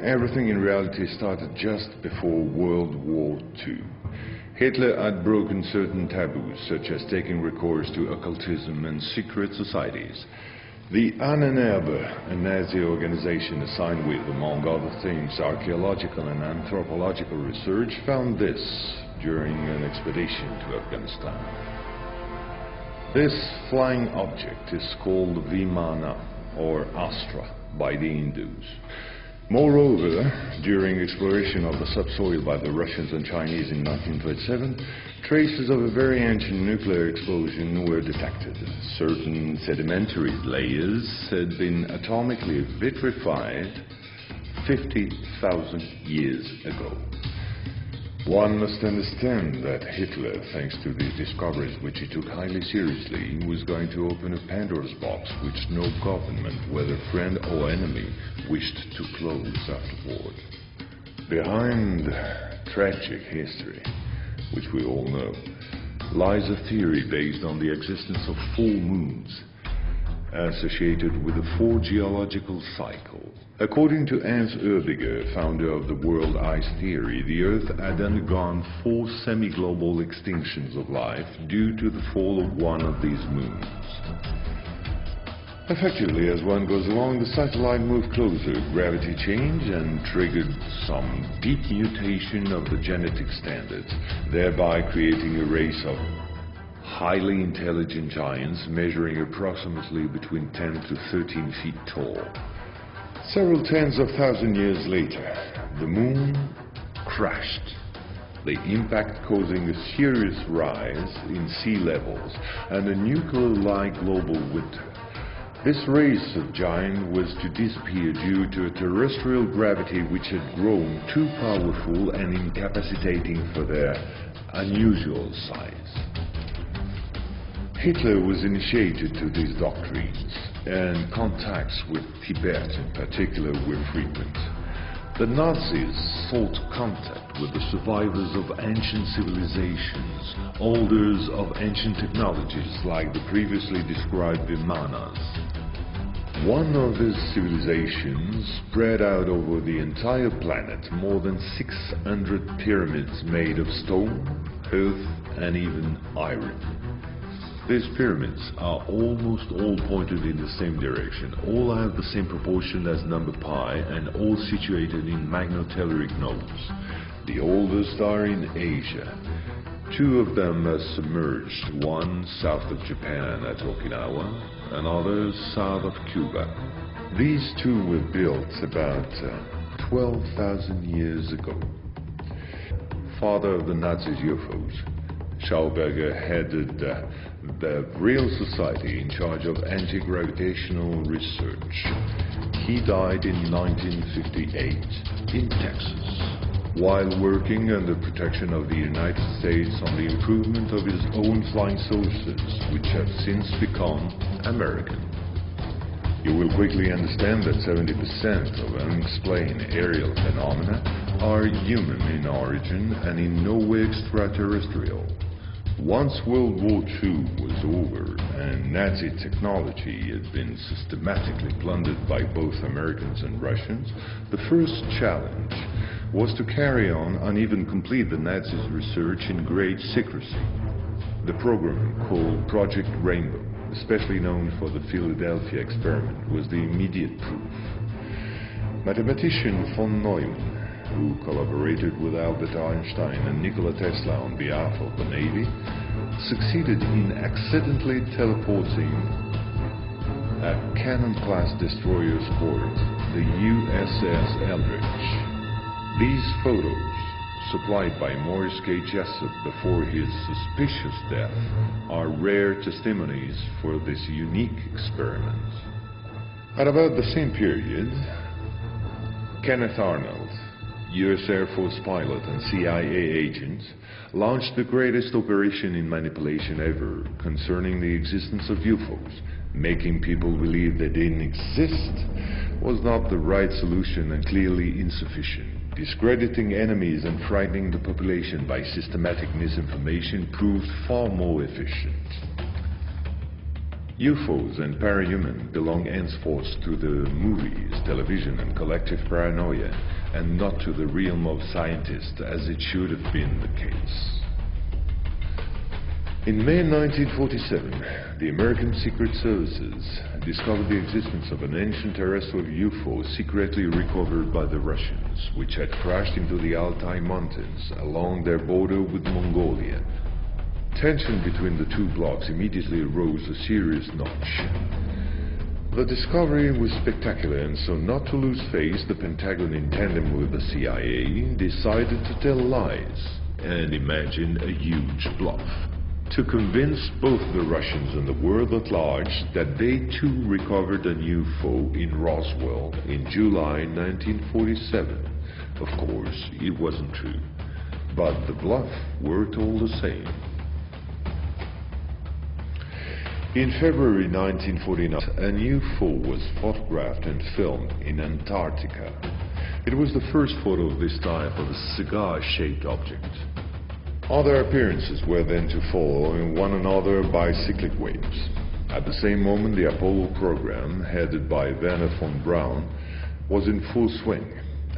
everything in reality started just before World War II. Hitler had broken certain taboos, such as taking recourse to occultism and secret societies. The Ahnenerbe, a Nazi organization assigned with, among other things, archaeological and anthropological research, found this during an expedition to Afghanistan. This flying object is called Vimana, or Astra, by the Hindus. Moreover, during exploration of the subsoil by the Russians and Chinese in 1927, traces of a very ancient nuclear explosion were detected. Certain sedimentary layers had been atomically vitrified 50,000 years ago. One must understand that Hitler, thanks to these discoveries, which he took highly seriously, was going to open a Pandora's box which no government, whether friend or enemy, wished to close afterward. Behind tragic history, which we all know, lies a theory based on the existence of full moons associated with the 4 geological cycles. According to Hans Oerbiger, founder of the world ice theory, the Earth had undergone 4 semi-global extinctions of life due to the fall of one of these moons. Effectively, as one goes along, the satellite moved closer, gravity changed and triggered some deep mutation of the genetic standards, thereby creating a race of highly intelligent giants measuring approximately between 10 to 13 feet tall. Several tens of thousands years later, the moon crashed, the impact causing a serious rise in sea levels and a nuclear-like global winter. This race of giants was to disappear due to a terrestrial gravity which had grown too powerful and incapacitating for their unusual size. Hitler was initiated to these doctrines, and contacts with Tibet in particular were frequent. The Nazis sought contact with the survivors of ancient civilizations, holders of ancient technologies like the previously described Vimanas. One of these civilizations spread out over the entire planet more than 600 pyramids made of stone, earth, and even iron. These pyramids are almost all pointed in the same direction, all have the same proportion as number pi, and all situated in magnetotelluric nodes. The oldest are in Asia. 2 of them are submerged, one south of Japan at Okinawa, another south of Cuba. These 2 were built about 12,000 years ago. Father of the Nazis' UFOs, Schauberger headed the Real Society in charge of anti-gravitational research. He died in 1958 in Texas, while working under protection of the United States on the improvement of his own flying saucers, which have since become American. You will quickly understand that 70% of unexplained aerial phenomena are human in origin and in no way extraterrestrial. Once World War II was over and Nazi technology had been systematically plundered by both Americans and Russians, the first challenge was to carry on and even complete the Nazis' research in great secrecy. The program, called Project Rainbow, especially known for the Philadelphia experiment, was the immediate proof. Mathematician von Neumann, who collaborated with Albert Einstein and Nikola Tesla on behalf of the Navy, succeeded in accidentally teleporting a Cannon-class destroyer escort, the USS Eldridge. These photos, supplied by Morris K. Jessup before his suspicious death, are rare testimonies for this unique experiment. At about the same period, Kenneth Arnold, U.S. Air Force pilot and CIA agent, launched the greatest operation in manipulation ever concerning the existence of UFOs. Making people believe they didn't exist was not the right solution and clearly insufficient. Discrediting enemies and frightening the population by systematic misinformation proved far more efficient. UFOs and parahuman belong henceforth to the movies, television and collective paranoia, and not to the realm of scientists as it should have been the case. In May 1947, the American Secret Services discovered the existence of an ancient terrestrial UFO secretly recovered by the Russians, which had crashed into the Altai Mountains along their border with Mongolia. Tension between the two blocs immediately rose a serious notch. The discovery was spectacular, and so not to lose face, the Pentagon, in tandem with the CIA, decided to tell lies and imagine a huge bluff to convince both the Russians and the world at large that they too recovered an UFO in Roswell in July 1947. Of course, it wasn't true, but the bluff worked all the same. In February 1949, an UFO was photographed and filmed in Antarctica. It was the first photo of this type of a cigar-shaped object. Other appearances were then to follow in one another by cyclic waves. At the same moment, the Apollo program, headed by Werner von Braun, was in full swing,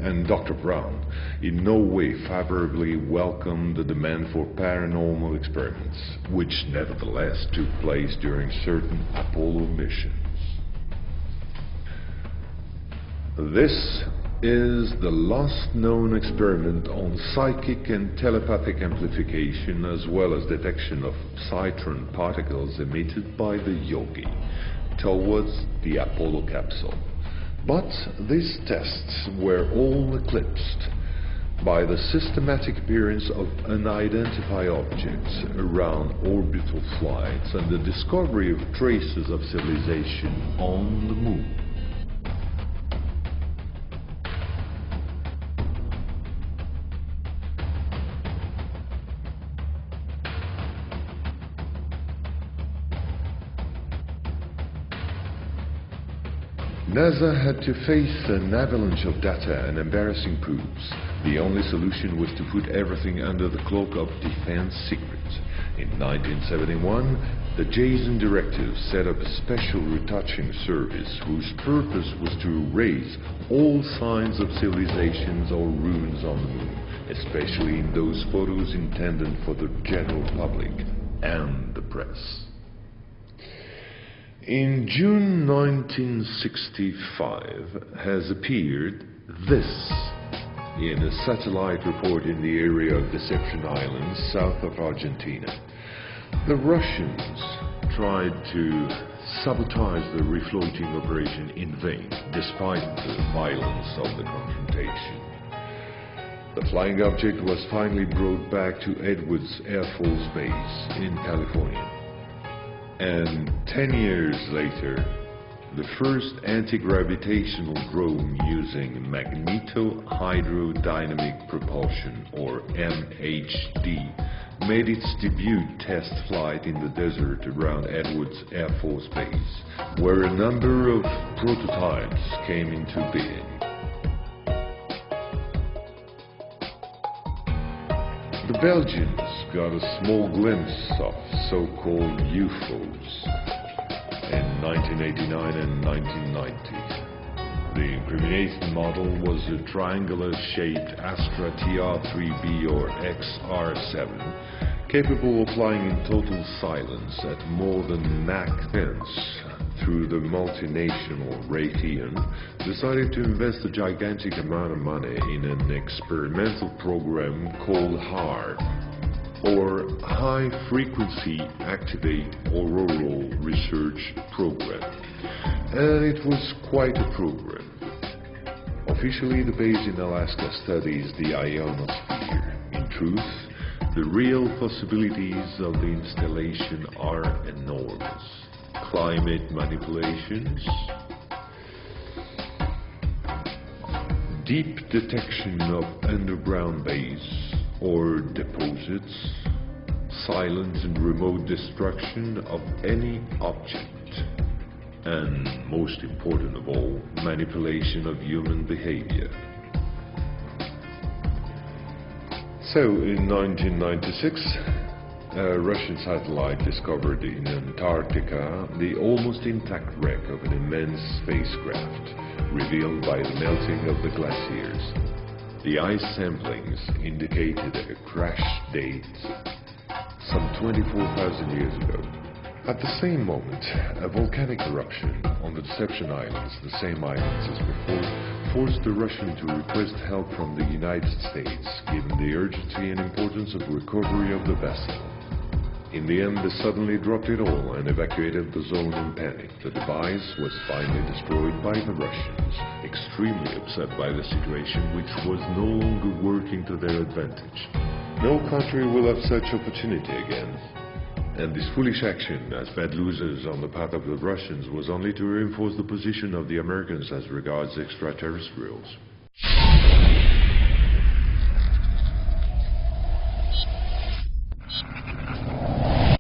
and Dr. Braun in no way favorably welcomed the demand for paranormal experiments, which nevertheless took place during certain Apollo missions. This is the last known experiment on psychic and telepathic amplification, as well as detection of citron particles emitted by the Yogi towards the Apollo capsule. But these tests were all eclipsed by the systematic appearance of unidentified objects around orbital flights and the discovery of traces of civilization on the moon. NASA had to face an avalanche of data and embarrassing proofs. The only solution was to put everything under the cloak of defense secrets. In 1971, the Jason Directive set up a special retouching service whose purpose was to erase all signs of civilizations or ruins on the moon, especially in those photos intended for the general public and the press. In June 1965 has appeared this in a satellite report in the area of Deception Island, south of Argentina. The Russians tried to sabotage the refloating operation in vain, despite the violence of the confrontation. The flying object was finally brought back to Edwards Air Force Base in California. And 10 years later, the first anti-gravitational drone using magneto-hydrodynamic propulsion, or MHD, made its debut test flight in the desert around Edwards Air Force Base, where a number of prototypes came into being. The Belgians got a small glimpse of so-called UFOs in 1989 and 1990. The incriminating model was a triangular-shaped Astra TR-3B or XR-7, capable of flying in total silence at more than Mach 10 through the multinational Raytheon, decided to invest a gigantic amount of money in an experimental program called HAARP, or High Frequency Activate Auroral Research Program. And it was quite a program. Officially, the base in Alaska studies the ionosphere. In truth, the real possibilities of the installation are enormous. Climate manipulations, deep detection of underground base or deposits, silent and remote destruction of any object, and most important of all, manipulation of human behavior. So in 1996, A Russian satellite discovered in Antarctica the almost intact wreck of an immense spacecraft, revealed by the melting of the glaciers. The ice samplings indicated a crash date some 24,000 years ago. At the same moment, a volcanic eruption on the Deception Islands, the same islands as before, forced the Russian to request help from the United States, given the urgency and importance of recovery of the vessel. In the end, they suddenly dropped it all and evacuated the zone in panic. The device was finally destroyed by the Russians, extremely upset by the situation, which was no longer working to their advantage. No country will have such opportunity again. And this foolish action, as bad losers on the part of the Russians, was only to reinforce the position of the Americans as regards extraterrestrials.